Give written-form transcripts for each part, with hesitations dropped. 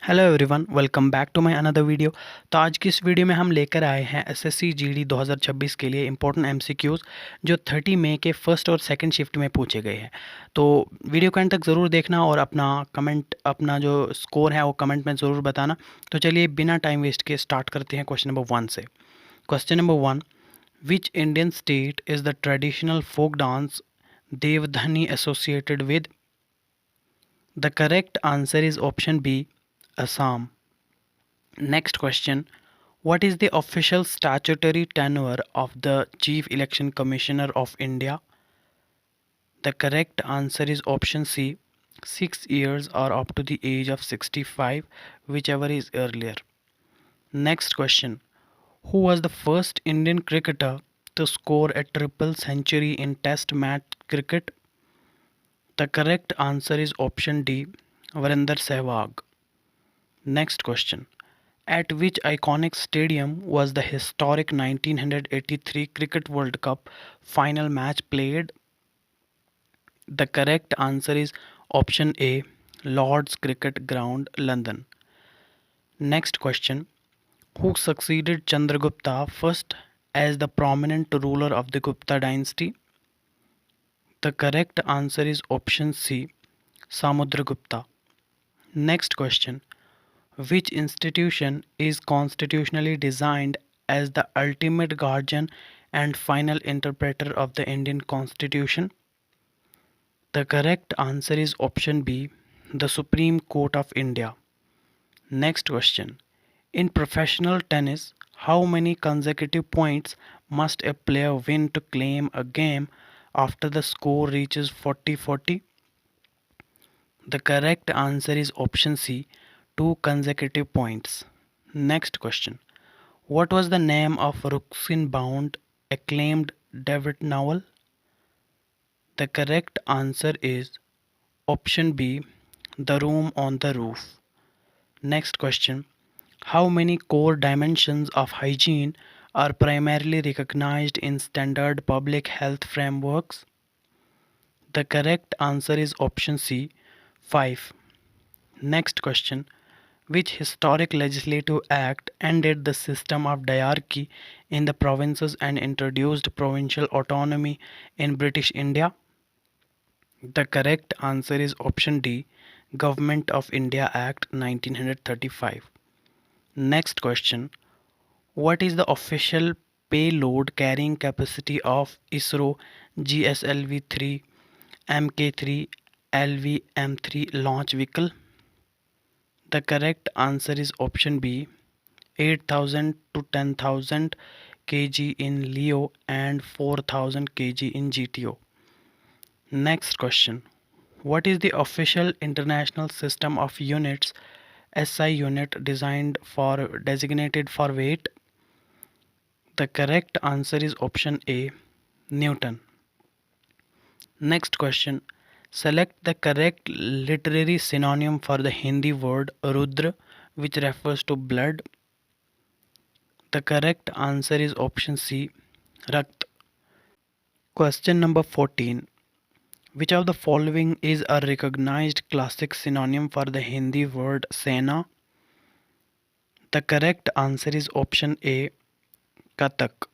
Hello everyone, welcome back to my another video. तो आज की इस वीडियो में हम लेकर आए हैं एसएससी जीडी 2026 के लिए इंपॉर्टेंट एमसीक्यूज़ जो 30 मई के फर्स्ट और सेकंड शिफ्ट में पूछे गए हैं। तो वीडियो को एंड तक ज़रूर देखना और अपना जो स्कोर है वो कमेंट में ज़रूर बताना। तो चलिए बिना टाइम वेस्ट के स्टार्ट करते हैं क्वेश्चन नंबर 1 से। Question number 1, which Indian state is the traditional folk dance Deodhani associated with? The correct answer is option B, Assam. Next question. What is the official statutory tenure of the Chief Election Commissioner of India? The correct answer is option C, 6 years or up to the age of 65, whichever is earlier. Next question. Who was the first Indian cricketer to score a triple century in Test match cricket? The correct answer is option D, Virender Sehwag. Next question. At which iconic stadium was the historic 1983 Cricket World Cup final match played? The correct answer is option A, Lord's Cricket Ground, London. Next question. Who succeeded Chandragupta first as the prominent ruler of the Gupta dynasty? The correct answer is option C, Samudragupta. Next question. Which institution is constitutionally designed as the ultimate guardian and final interpreter of the Indian Constitution? The correct answer is option B, the Supreme Court of India. Next question. In professional tennis, how many consecutive points must a player win to claim a game after the score reaches 40-40? The correct answer is option C, 2 consecutive points. Next question. What was the name of Ruskin Bound acclaimed David novel? The correct answer is option B, The Room on the Roof. Next question. How many core dimensions of hygiene are primarily recognized in standard public health frameworks? The correct answer is option C, 5. Next question. Which historic legislative act ended the system of diarchy in the provinces and introduced provincial autonomy in British India? The correct answer is option D, Government of India Act 1935. Next question. What is the official payload carrying capacity of ISRO GSLV 3 MK3 LVM3 launch vehicle? The correct answer is option B, 8,000 to 10,000 kg in LEO and 4,000 kg in GTO. Next question. What is the official international system of units SI unit designated for weight? The correct answer is option A, Newton. Next question. Select the correct literary synonym for the Hindi word Rudra, which refers to blood. The correct answer is option C, Rakt. Question number 14. Which of the following is a recognized classic synonym for the Hindi word Sena? The correct answer is option A, Kathak.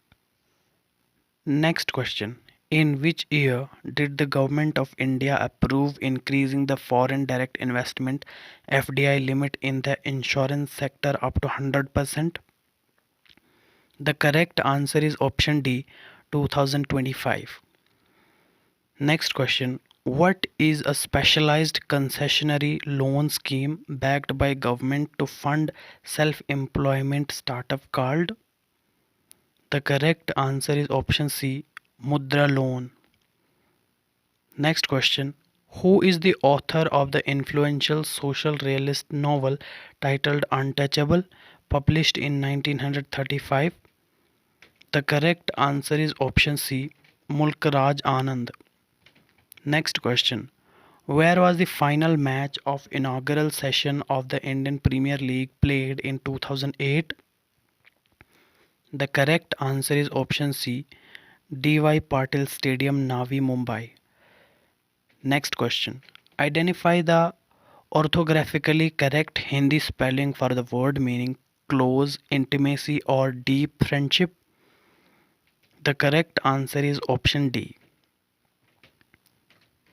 Next question. In which year did the Government of India approve increasing the foreign direct investment FDI limit in the insurance sector up to 100%? The correct answer is option D, 2025. Next question. What is a specialized concessionary loan scheme backed by government to fund self-employment startup called? The correct answer is option C, Mudra loan. Next question. Who is the author of the influential social realist novel titled Untouchable, published in 1935? The correct answer is option C, Mulk Raj Anand. Next question. Where was the final match of inaugural session of the Indian Premier League played in 2008? The correct answer is option C, DY Patil Stadium, Navi Mumbai. Next question. Identify the Orthographically correct Hindi spelling for the word meaning close, intimacy, or deep friendship? The correct answer is option D.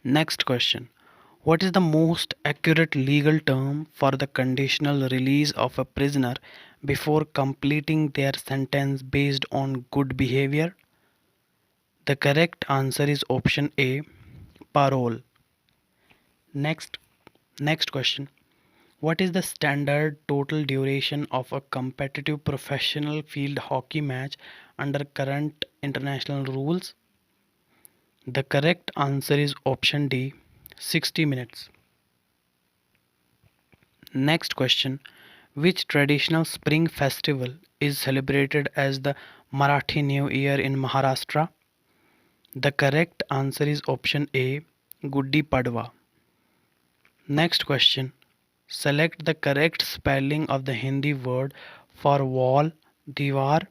Next question. What is the most accurate legal term for the conditional release of a prisoner before completing their sentence based on good behavior? The correct answer is option A, parole. Next next question. What is the standard total duration of a competitive professional field hockey match under current international rules? The correct answer is option D, 60 minutes. Next question. Which traditional spring festival is celebrated as the Marathi New Year in Maharashtra? The correct answer is option A, Guddi Padwa. Next question. Select the correct spelling of the Hindi word for wall, diwar.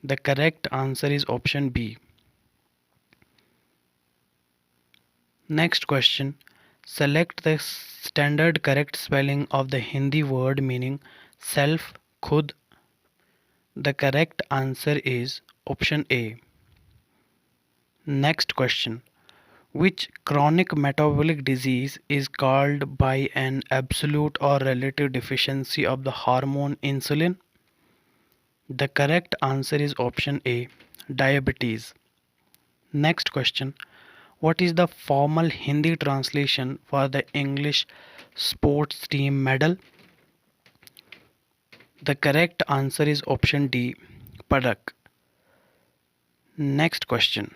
The correct answer is option B. Next question. Select the standard correct spelling of the Hindi word meaning self, khud. The correct answer is option A. Next question. Which chronic metabolic disease is caused by an absolute or relative deficiency of the hormone insulin? The correct answer is option A, diabetes. Next question. What is the formal Hindi translation for the English sports team medal? The correct answer is option D, Padak. Next question.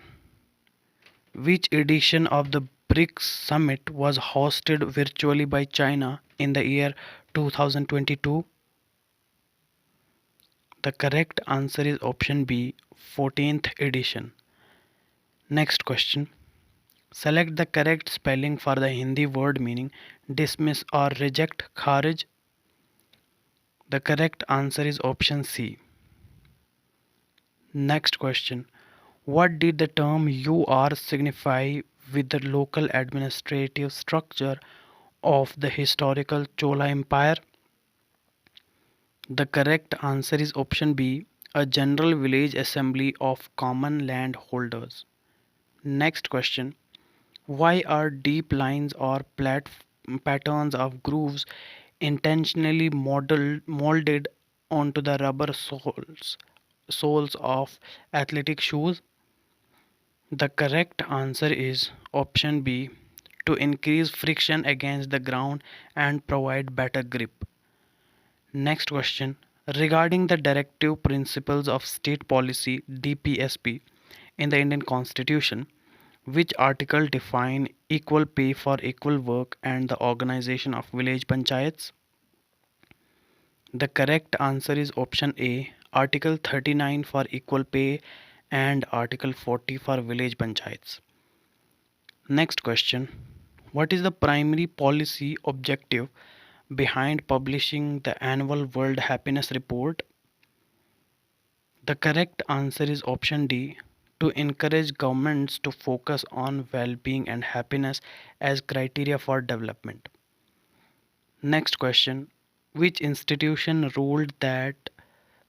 Which edition of the BRICS summit was hosted virtually by China in the year 2022? The correct answer is option B, 14th edition. Next question. Select the correct spelling for the Hindi word meaning dismiss or reject, kharij. The correct answer is option C. Next question. What did the term UR signify with the local administrative structure of the historical Chola Empire? The correct answer is option B, a general village assembly of common land holders. Next question. Why are deep lines or patterns of grooves intentionally molded onto the rubber soles of athletic shoes? The correct answer is option B, to increase friction against the ground and provide better grip. Next question. Regarding the Directive Principles of State Policy DPSP in the Indian Constitution, which article define equal pay for equal work and the organization of village panchayats? The correct answer is option A, Article 39 for equal pay and Article 40 for village panchayats. Next question. What is the primary policy objective behind publishing the annual World Happiness Report? The correct answer is option D, to encourage governments to focus on well-being and happiness as criteria for development. Next question. Which institution ruled that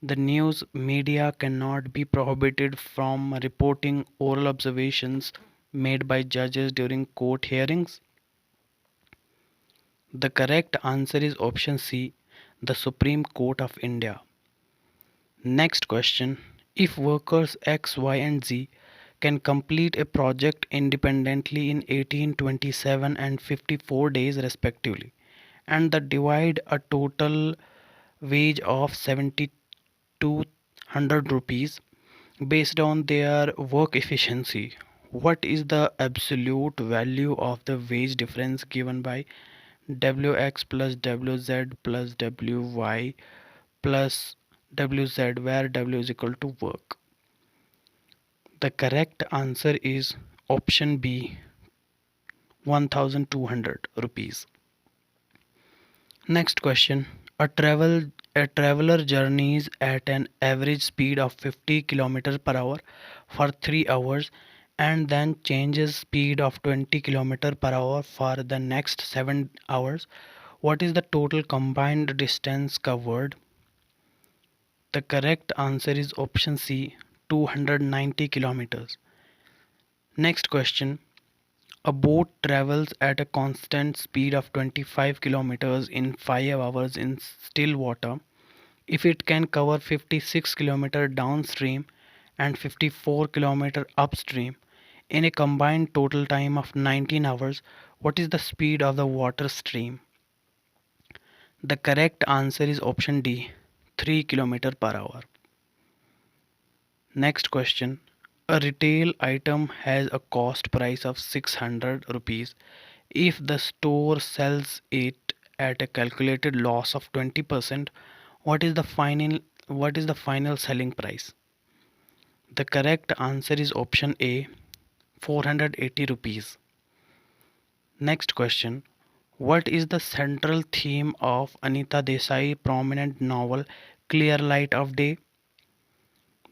the news media cannot be prohibited from reporting oral observations made by judges during court hearings? The correct answer is option C, the Supreme Court of India. Next question. If workers X, Y, and Z can complete a project independently in 18, 27, and 54 days respectively, and the divide a total wage of 7200 rupees based on their work efficiency, what is the absolute value of the wage difference given by Wx plus Wz plus Wy plus Wz, where W is equal to work? The correct answer is option B, 1200 rupees. Next question. A traveler journeys at an average speed of 50 km per hour for 3 hours and then changes speed of 20 km per hour for the next 7 hours, what is the total combined distance covered? The correct answer is option C, 290 kilometers. Next question. A boat travels at a constant speed of 25 kilometers in 5 hours in still water. If it can cover 56 kilometers downstream and 54 kilometers upstream in a combined total time of 19 hours, what is the speed of the water stream? The correct answer is option D, 3 kilometers per hour. Next question. A retail item has a cost price of 600 rupees. If the store sells it at a calculated loss of 20%, what is the final selling price? The correct answer is option A, 480 rupees. Next question. What is the central theme of Anita Desai prominent novel Clear Light of Day?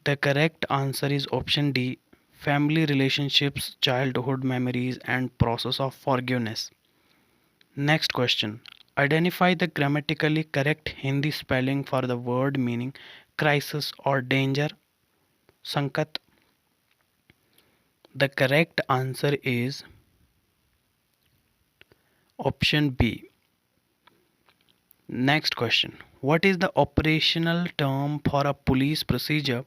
The correct answer is option D, family relationships, childhood memories, and process of forgiveness. Next question. Identify the grammatically correct Hindi spelling for the word meaning crisis or danger. Sankat. The correct answer is option B. Next question. What is the operational term for a police procedure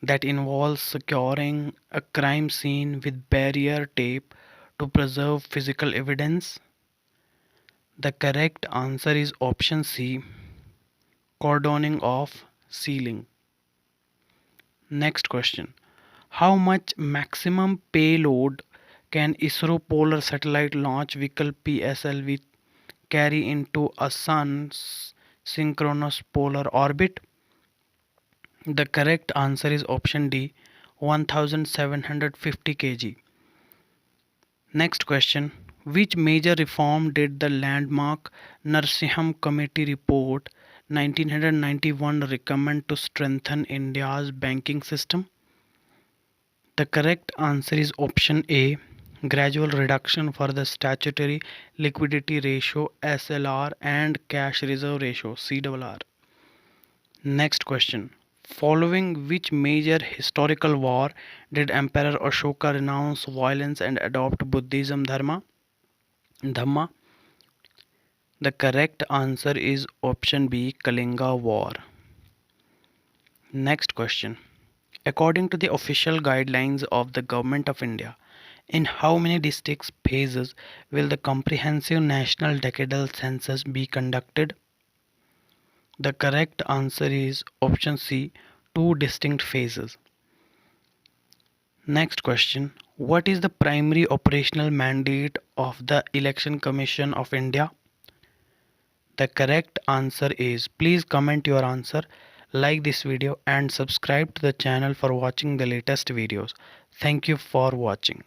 that involves securing a crime scene with barrier tape to preserve physical evidence? The correct answer is option C, cordoning off, sealing. Next question. How much maximum payload can ISRO Polar Satellite Launch Vehicle PSLV carry into a sun's synchronous polar orbit? The correct answer is option D, 1750 kg. Next question. Which major reform did the landmark Narsimham Committee report 1991 recommend to strengthen India's banking system? The correct answer is option A, gradual reduction for the statutory liquidity ratio SLR and cash reserve ratio CRR. Next question. Following which major historical war did Emperor Ashoka renounce violence and adopt Buddhism Dhamma? The correct answer is option B, Kalinga War. Next question. According to the official guidelines of the Government of India, in how many districts phases will the comprehensive national decadal census be conducted? The correct answer is option C, two distinct phases. Next question. What is the primary operational mandate of the Election Commission of India? The correct answer is, please comment your answer, like this video and subscribe to the channel for watching the latest videos. Thank you for watching.